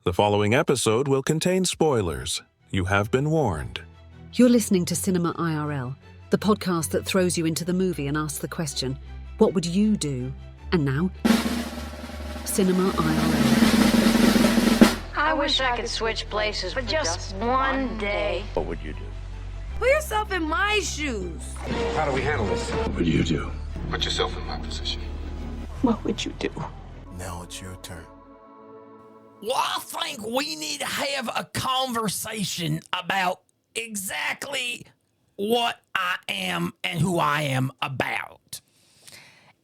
The following episode will contain spoilers. You have been warned. You're listening to Cinema IRL, the podcast that throws you into the movie and asks the question, what would you do? And now, Cinema IRL. I wish I could switch places for just one day. What would you do? Put yourself in my shoes. How do we handle this? What would you do? Put yourself in my position. What would you do? Now it's your turn. Well, I think we need to have a conversation about exactly what I am and who I am about.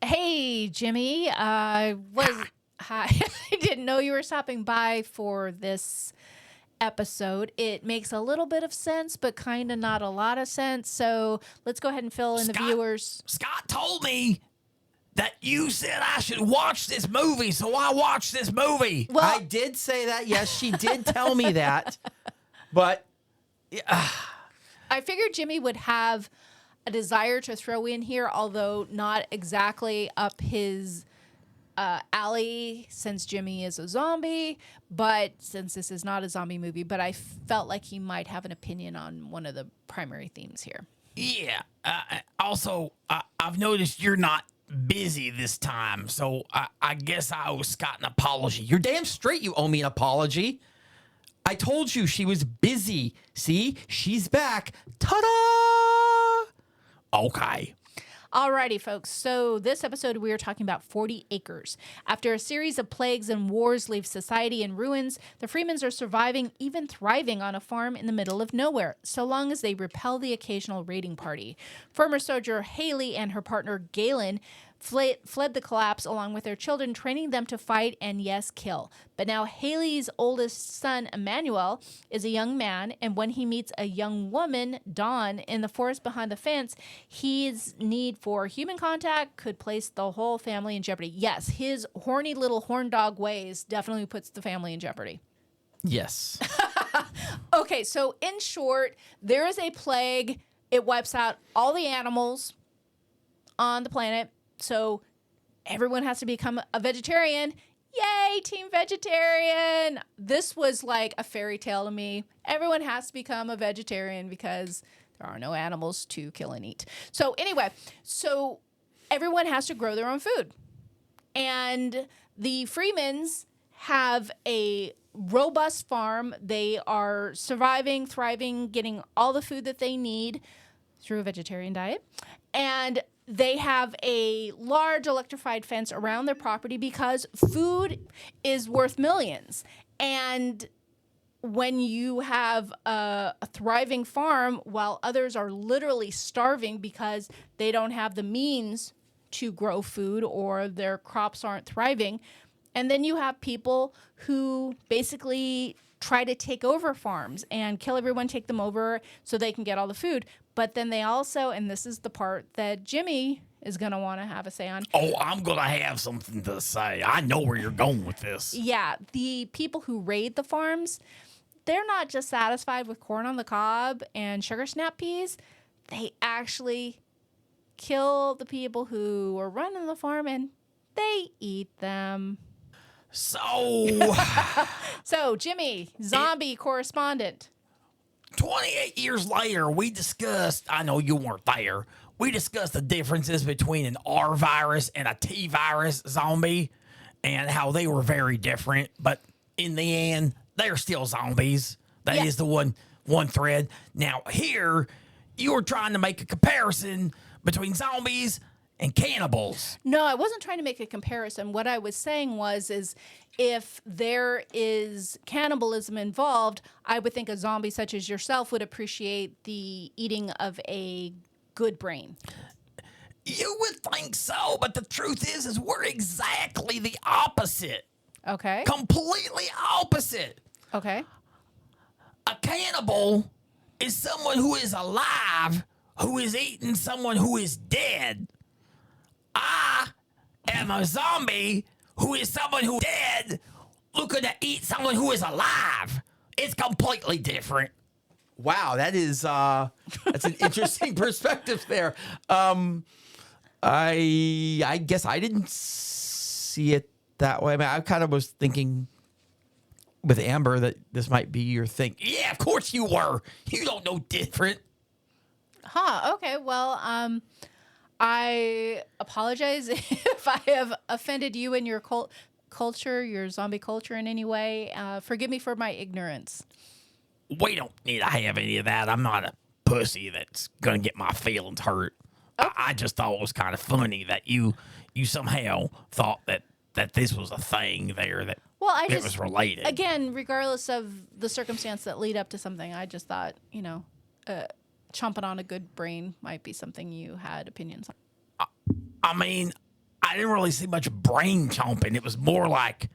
Hey, Jimmy. Hi. I didn't know you were stopping by for this episode. It makes a little bit of sense, but kind of not a lot of sense. So let's go ahead and fill in the viewers. Scott told me that you said I should watch this movie, so I watched this movie. Well, I did say that. Yes, she did tell me that. But I figured Jimmy would have a desire to throw in here, although not exactly up his alley, since Jimmy is a zombie. But since this is not a zombie movie, but I felt like he might have an opinion on one of the primary themes here. Yeah. Also, I've noticed you're not busy this time, so I guess I owe Scott an apology. You're damn straight you owe me an apology. I told you she was busy. See? She's back. Ta-da! Okay. Alrighty, folks. So this episode, we are talking about 40 Acres. After a series of plagues and wars leave society in ruins, the Freemans are surviving, even thriving on a farm in the middle of nowhere, so long as they repel the occasional raiding party. Former soldier Haley and her partner Galen fled the collapse along with their children, training them to fight and, yes, kill. But now Haley's oldest son, Emmanuel, is a young man, and when he meets a young woman, Dawn, in the forest behind the fence, his need for human contact could place the whole family in jeopardy. Yes, his horny little horn dog ways definitely puts the family in jeopardy. Yes. Okay, so in short, there is a plague. It wipes out all the animals on the planet. So everyone has to become a vegetarian. Yay, team vegetarian. This was like a fairy tale to me. Everyone has to become a vegetarian because there are no animals to kill and eat. So anyway, so everyone has to grow their own food. And the Freemans have a robust farm. They are surviving, thriving, getting all the food that they need through a vegetarian diet. And they have a large electrified fence around their property because food is worth millions. And when you have a thriving farm while others are literally starving because they don't have the means to grow food or their crops aren't thriving, and then you have people who basically try to take over farms and kill everyone, take them over so they can get all the food. But then they also, and this is the part that Jimmy is going to want to have a say on. Oh, I'm going to have something to say. I know where you're going with this. Yeah, the people who raid the farms, they're not just satisfied with corn on the cob and sugar snap peas. They actually kill the people who are running the farm and they eat them. So, Jimmy, zombie correspondent. 28 years later, we discussed, I know you weren't there, we discussed the differences between an R virus and a T virus zombie and how they were very different. But in the end, they're still zombies. That is the one thread. Now, here, you were trying to make a comparison between zombies and cannibals. No, I wasn't trying to make a comparison. What I was saying is if there is cannibalism involved, I would think a zombie such as yourself would appreciate the eating of a good brain. You would think so, but the truth is we're exactly the opposite. Okay. Completely opposite. Okay. A cannibal is someone who is alive who is eating someone who is dead. I am a zombie who is someone who is dead looking to eat someone who is alive. It's completely different. Wow, that's an interesting perspective there. I guess I didn't see it that way. I mean, I kind of was thinking with Amber that this might be your thing. Yeah, of course you were. You don't know different. Huh. Okay. Well, I apologize if I have offended you and your culture, your zombie culture in any way. Forgive me for my ignorance. We don't need to have any of that. I'm not a pussy that's going to get my feelings hurt. I just thought it was kind of funny that you somehow thought that this was a thing there, that it was related. Again, regardless of the circumstance that lead up to something, I just thought, chomping on a good brain might be something you had opinions on. I mean, I didn't really see much brain chomping. It was more like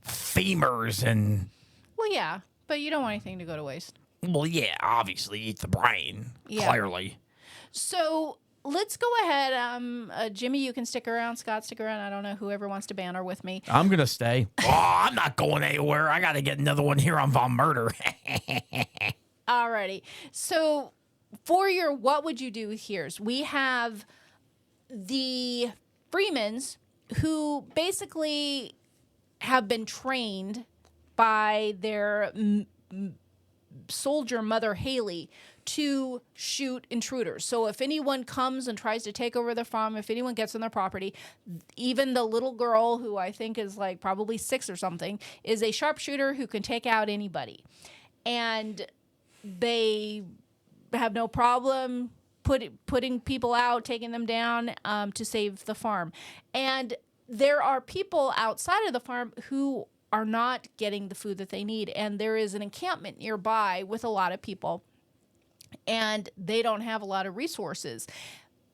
femurs and... Well, yeah, but you don't want anything to go to waste. Well, yeah, obviously, eat the brain, clearly. So let's go ahead. Jimmy, you can stick around. Scott, stick around. I don't know whoever wants to banter with me. I'm going to stay. Oh, I'm not going anywhere. I got to get another one here on Von Murder. Alrighty. So for your what would you do here's, we have the Freemans who basically have been trained by their soldier mother Haley to shoot intruders. So if anyone comes and tries to take over the farm, if anyone gets on their property, even the little girl, who I think is like probably 6 or something, is a sharpshooter who can take out anybody. And they have no problem putting people out, taking them down to save the farm. And there are people outside of the farm who are not getting the food that they need. And there is an encampment nearby with a lot of people, and they don't have a lot of resources.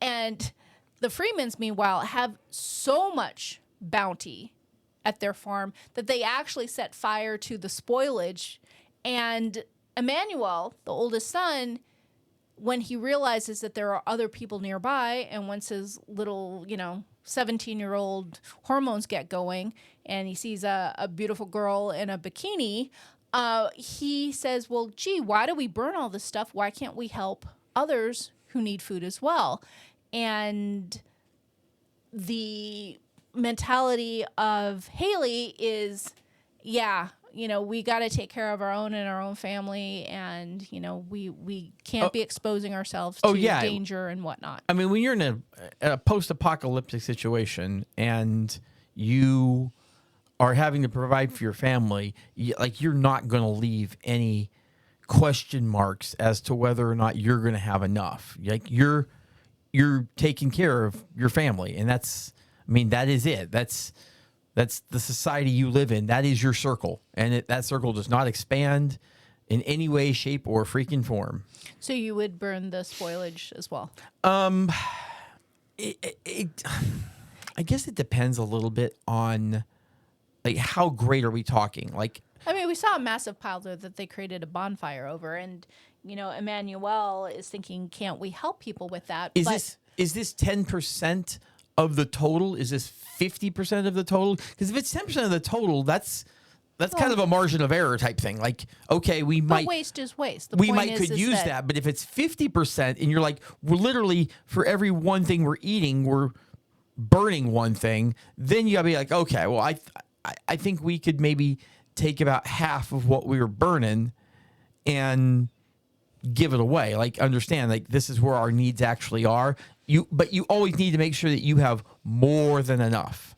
And the Freemans, meanwhile, have so much bounty at their farm that they actually set fire to the spoilage. And Emmanuel, the oldest son, when he realizes that there are other people nearby, and once his little, 17-year-old hormones get going, and he sees a beautiful girl in a bikini, he says, well, gee, why do we burn all this stuff? Why can't we help others who need food as well? And the mentality of Haley is, we got to take care of our own and our own family, and we can't be exposing ourselves to danger and whatnot. I mean, when you're in a post-apocalyptic situation and you are having to provide for your family, you're not going to leave any question marks as to whether or not you're going to have enough. Like you're taking care of your family, and that is it. That's the society you live in. That is your circle. And that circle does not expand in any way, shape, or freaking form. So you would burn the spoilage as well? I guess it depends a little bit on, how great are we talking? We saw a massive pile there that they created a bonfire over. And, Emmanuel is thinking, can't we help people with that? Is this 10% of the total? Is this 50% of the total? Because if it's 10% of the total, that's kind of a margin of error type thing. But waste is waste. We could use that. But if it's 50% and you're we're literally, for every one thing we're eating, we're burning one thing, then you gotta be okay, well, I think we could maybe take about half of what we were burning and give it away. Understand, this is where our needs actually are. But you always need to make sure that you have more than enough.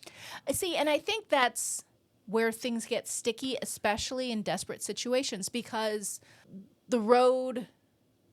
See, and I think that's where things get sticky, especially in desperate situations, because the road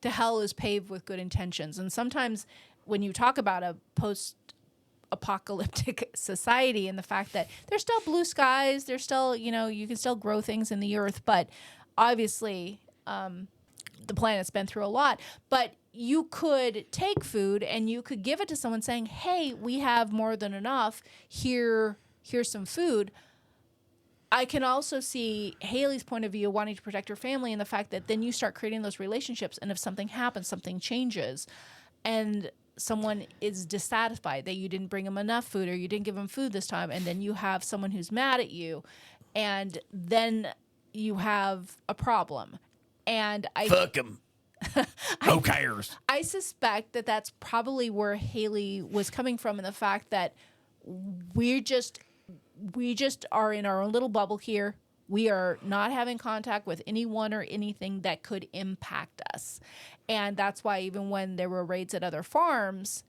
to hell is paved with good intentions. And sometimes when you talk about a post-apocalyptic society and the fact that there's still blue skies, there's still, you can still grow things in the earth, but obviously the planet's been through a lot. But you could take food and you could give it to someone saying, hey, we have more than enough. Here's some food. I can also see Haley's point of view, wanting to protect her family, and the fact that then you start creating those relationships, and if something happens, something changes, and someone is dissatisfied that you didn't bring them enough food or you didn't give them food this time, and then you have someone who's mad at you, and then you have a problem. And Fuck them. Who cares? I suspect that that's probably where Haley was coming from, in the fact that we just are in our own little bubble here. We are not having contact with anyone or anything that could impact us. And that's why even when there were raids at other farms,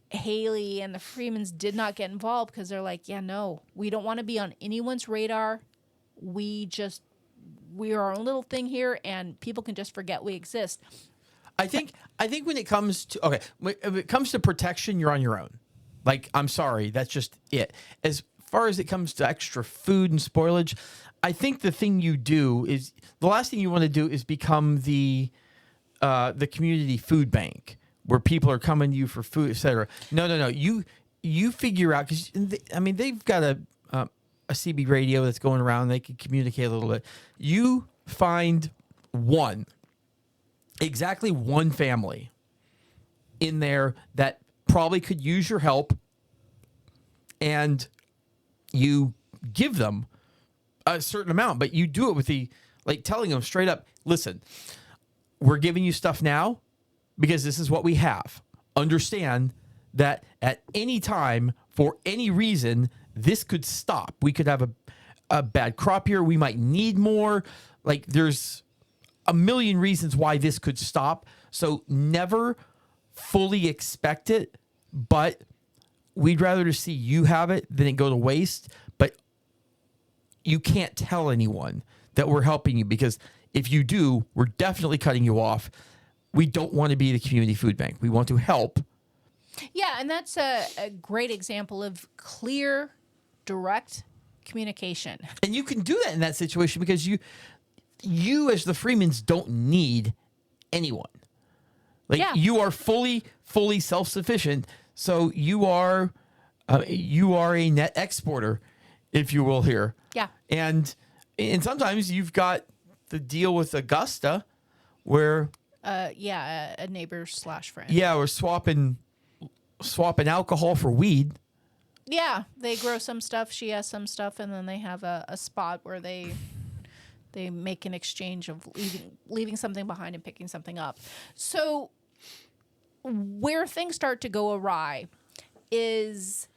Haley and the Freemans did not get involved because they're like, yeah, no, we don't want to be on anyone's radar. We are our own little thing here, and people can just forget we exist. I think when it comes to when it comes to protection, you're on your own. Like, I'm sorry, that's just it. As far as it comes to extra food and spoilage, I think the thing you do is the last thing you want to do is become the community food bank where people are coming to you for food, etc. No. You figure out, because they've got a CB radio that's going around. They can communicate a little bit. You find exactly one family in there that probably could use your help, and you give them a certain amount, but you do it with telling them straight up, listen, we're giving you stuff now because this is what we have. Understand that at any time, for any reason, this could stop. We could have a bad crop year. We might need more. Like, there's a million reasons why this could stop. So never fully expect it, but we'd rather to see you have it than it go to waste. But you can't tell anyone that we're helping you, because if you do, we're definitely cutting you off. We don't want to be the community food bank. We want to help. Yeah, and that's a great example of clear, direct communication. And you can do that in that situation because you as the Freemans don't need anyone. Like, you are fully self-sufficient. So you are a net exporter, if you will, here. Yeah. And sometimes you've got the deal with Augusta where a neighbor / friend. Yeah, we're swapping alcohol for weed. Yeah, they grow some stuff, she has some stuff, and then they have a spot where they make an exchange of leaving something behind and picking something up. So where things start to go awry is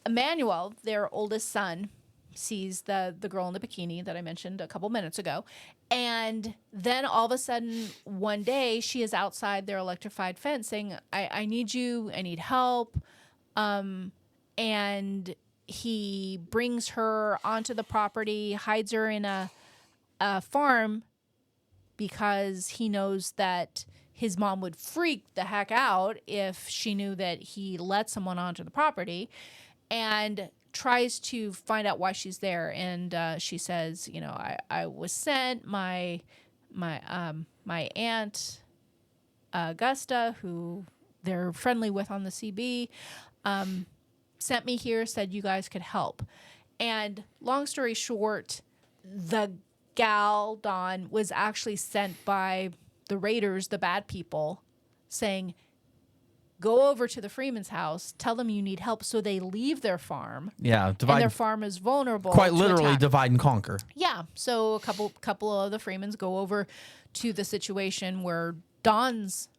Emmanuel, their oldest son, sees the girl in the bikini that I mentioned a couple minutes ago. And then all of a sudden, one day, she is outside their electrified fence saying, I need you, I need help. And he brings her onto the property, hides her in a farm, because he knows that his mom would freak the heck out if she knew that he let someone onto the property, and tries to find out why she's there. And she says, I was sent, my aunt Augusta, who they're friendly with on the CB, sent me here, said you guys could help. And long story short, the gal, Dawn, was actually sent by the raiders, the bad people, saying, go over to the Freeman's house, tell them you need help. So they leave their farm. Yeah, and their farm is vulnerable. Quite literally divide and conquer. Yeah. So a couple of the Freemans go over to the situation where Dawn's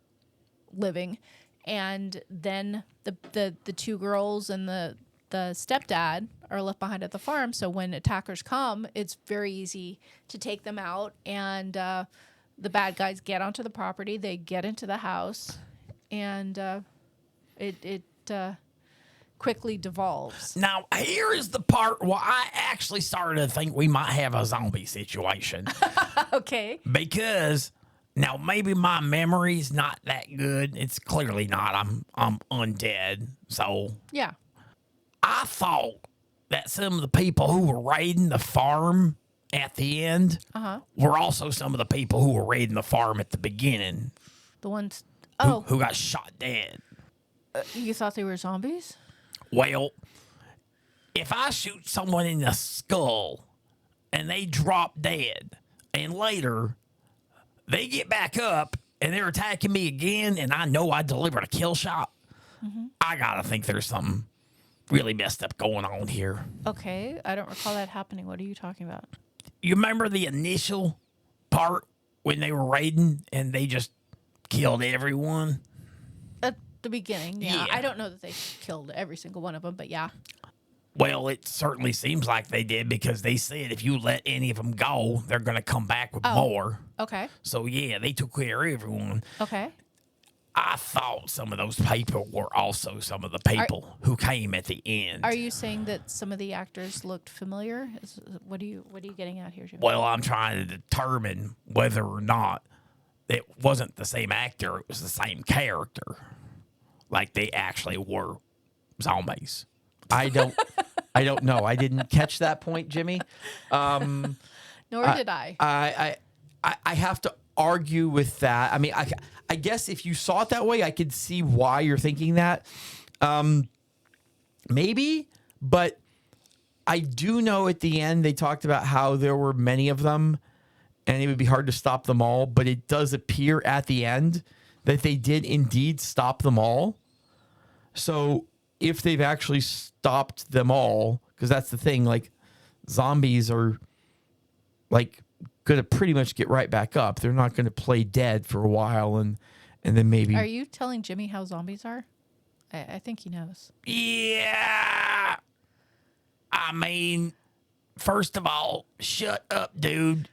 living, and then the two girls and the stepdad are left behind at the farm. So when attackers come, it's very easy to take them out. And the bad guys get onto the property. They get into the house, and it quickly devolves. Now, here is the part where I actually started to think we might have a zombie situation. Okay. Because now maybe my memory's not that good. It's clearly not. I'm undead. So Yeah. I thought that some of the people who were raiding the farm at the end were also some of the people who were raiding the farm at the beginning. The ones Who got shot dead. You thought they were zombies? Well, if I shoot someone in the skull and they drop dead, and later they get back up and they're attacking me again, and I know I delivered a kill shot, I gotta think there's something really messed up going on here. Okay, I don't recall that happening. What are you talking about? You remember the initial part when they were raiding and they just killed everyone? At the beginning, yeah. Yeah. I don't know that they killed every single one of them, but yeah. Well, it certainly seems like they did because they said if you let any of them go, they're going to come back with more. Okay. So, yeah, they took care of everyone. Okay. I thought some of those people were also some of the people who came at the end. Are you saying that some of the actors looked familiar? What are you getting at here, Jimmy? Well, I'm trying to determine whether or not it wasn't the same actor, it was the same character. Like they actually were zombies. I don't know. I didn't catch that point, Jimmy. Nor did I. I have to argue with that. I mean, I guess if you saw it that way, I could see why you're thinking that. Maybe, but I do know at the end they talked about how there were many of them and it would be hard to stop them all, but it does appear at the end that they did indeed stop them all. So if they've actually stopped them all, because that's the thing, like zombies are like going to pretty much get right back up. They're not going to play dead for a while and then maybe. Are you telling Jimmy how zombies are? I think he knows. Yeah. I mean, first of all, shut up, dude.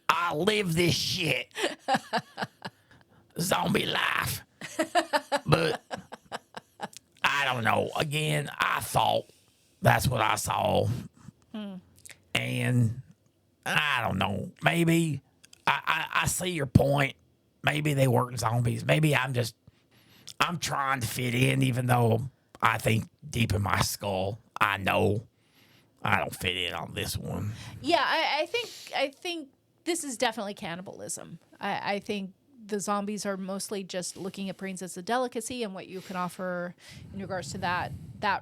I live this shit. Zombie life. But I don't know. Again, I thought that's what I saw. And I don't know. Maybe I see your point. Maybe they weren't zombies. Maybe I'm trying to fit in, even though I think deep in my skull, I know I don't fit in on this one. Yeah, I think this is definitely cannibalism. I think the zombies are mostly just looking at brains as a delicacy and what you can offer in regards to that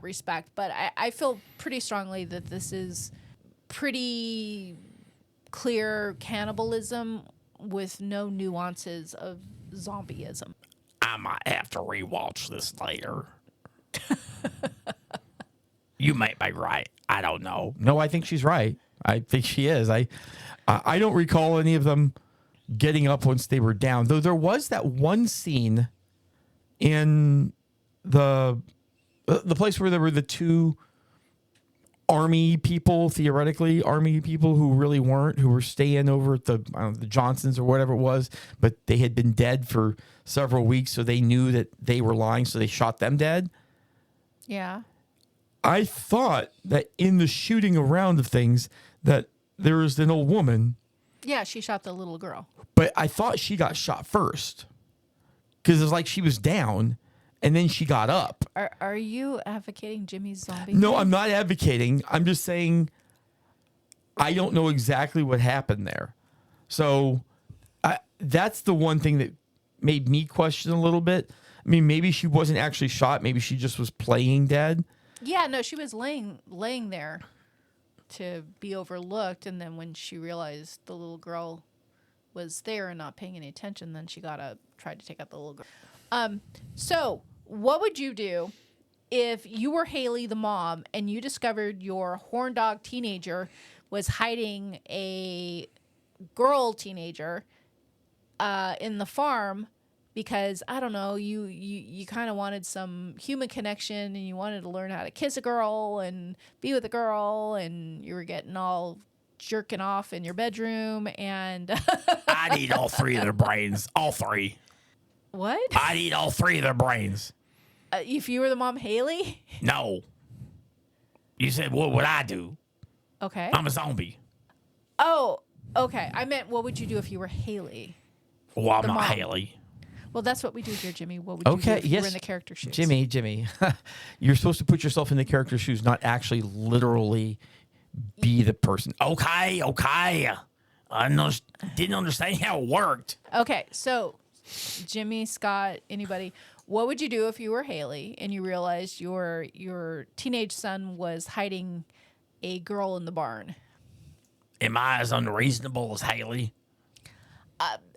respect. But I feel pretty strongly that this is pretty clear cannibalism with no nuances of zombieism. I might have to rewatch this later. You might be right. I don't know. No, I think she's right. I think she is. I don't recall any of them getting up once they were down. Though there was that one scene in the place where there were the two army people, theoretically army people who really weren't, who were staying over at the Johnsons or whatever it was, but they had been dead for several weeks, so they knew that they were lying, so they shot them dead. Yeah. I thought that in the shooting around of things that there was an old woman. Yeah, she shot the little girl. But I thought she got shot first because it was like she was down and then she got up. Are you advocating Jimmy's zombie? No, thing? I'm not advocating. I'm just saying I don't know exactly what happened there. So that's the one thing that made me question a little bit. I mean, maybe she wasn't actually shot. Maybe she just was playing dead. Yeah, no, she was laying there to be overlooked, and then when she realized the little girl was there and not paying any attention, then she tried to take out the little girl. So what would you do if you were Haley, the mom, and you discovered your horn dog teenager was hiding a girl teenager in the farm? Because, I don't know, you kind of wanted some human connection and you wanted to learn how to kiss a girl and be with a girl, and you were getting all jerking off in your bedroom and... I'd eat all three of their brains. All three. What? I'd eat all three of their brains. If you were the mom, Haley? No. You said, what would I do? Okay. I'm a zombie. Oh, okay. I meant, what would you do if you were Haley? Well, I'm The not mom. Haley. Well, that's what we do here, Jimmy. What would you do if you were in the character shoes? Jimmy, you're supposed to put yourself in the character shoes, not actually literally be the person. Okay. I didn't understand how it worked. Okay, so Jimmy, Scott, anybody, what would you do if you were Haley and you realized your teenage son was hiding a girl in the barn? Am I as unreasonable as Haley?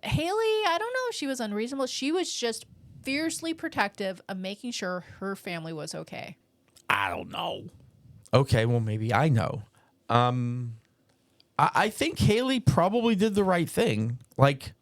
Haley, I don't know if she was unreasonable. She was just fiercely protective of making sure her family was okay. I don't know. Okay, well, maybe I know. I think Haley probably did the right thing. Like,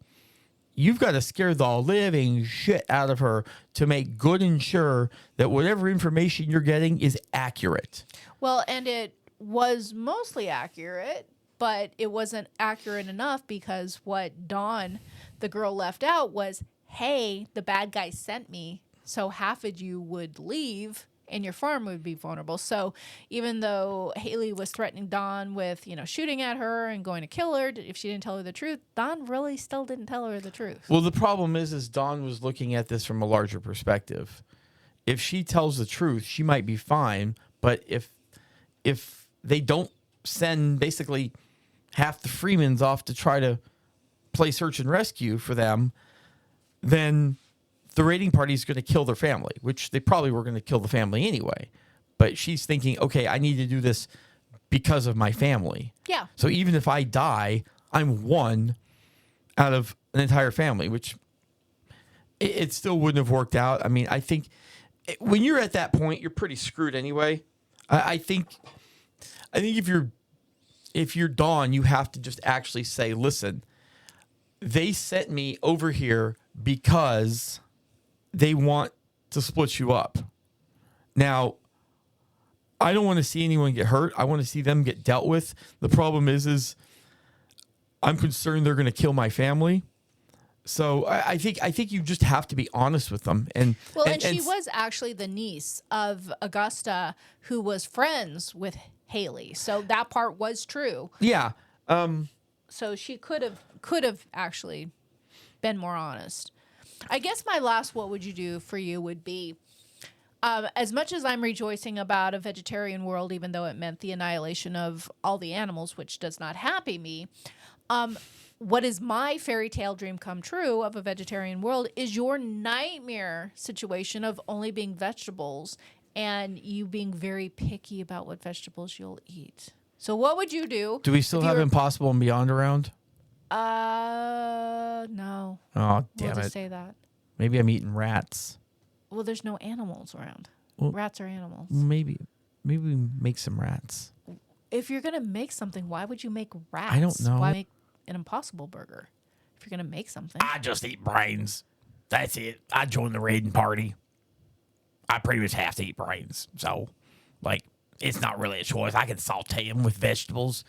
you've got to scare the living shit out of her to make good and sure that whatever information you're getting is accurate. Well, and it was mostly accurate, but it wasn't accurate enough because what Dawn, the girl, left out was, hey, the bad guy sent me, so half of you would leave and your farm would be vulnerable. So even though Haley was threatening Dawn with, shooting at her and going to kill her if she didn't tell her the truth, Dawn really still didn't tell her the truth. Well, the problem is Dawn was looking at this from a larger perspective. If she tells the truth, she might be fine, but if they don't send basically half the Freemans off to try to play search and rescue for them, then the raiding party is going to kill their family, which they probably were going to kill the family anyway. But she's thinking, okay, I need to do this because of my family. Yeah. So even if I die, I'm one out of an entire family, which it still wouldn't have worked out. I mean, I think when you're at that point, you're pretty screwed anyway. I think if you're Dawn, you have to just actually say, listen, they sent me over here because they want to split you up. Now, I don't want to see anyone get hurt. I want to see them get dealt with. The problem is I'm concerned they're going to kill my family. So I think you just have to be honest with them. And she was actually the niece of Augusta, who was friends with Haley. So that part was true. Yeah. So she could have actually been more honest. I guess my last what would you do for you would be, as much as I'm rejoicing about a vegetarian world, even though it meant the annihilation of all the animals, which does not happy me, what is my fairy tale dream come true of a vegetarian world is your nightmare situation of only being vegetables and you being very picky about what vegetables you'll eat. So what would you do? Do we still have Impossible and Beyond around? No. Oh, damn We'll just it. say that. Maybe I'm eating rats. Well, there's no animals around. Well, rats are animals. Maybe we make some rats. If you're going to make something, why would you make rats? I don't know. Why make an Impossible burger? If you're going to make something. I just eat brains. That's it. I joined the raiding party. I pretty much have to eat brains. So, it's not really a choice. I can saute them with vegetables.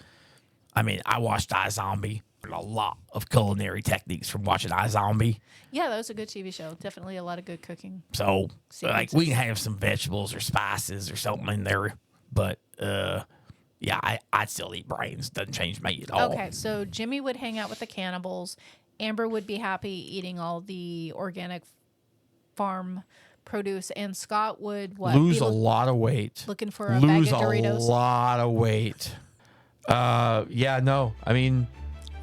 I mean, I watched iZombie. A lot of culinary techniques from watching iZombie. Yeah, that was a good TV show. Definitely a lot of good cooking. So, we can have some vegetables or spices or something in there. But, yeah, I'd still eat brains. Doesn't change me at all. Okay, so Jimmy would hang out with the cannibals. Amber would be happy eating all the organic farm produce. And Scott would what? Lose a lot of weight. Looking for a bag of Doritos. Lose a lot of weight. Yeah, no. I mean,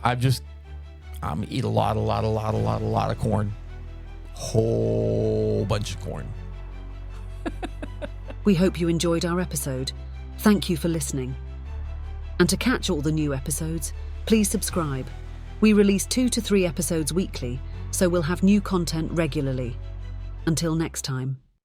I'm eat a lot of corn. Whole bunch of corn. We hope you enjoyed our episode. Thank you for listening. And to catch all the new episodes, please subscribe. We release 2 to 3 episodes weekly, so we'll have new content regularly. Until next time.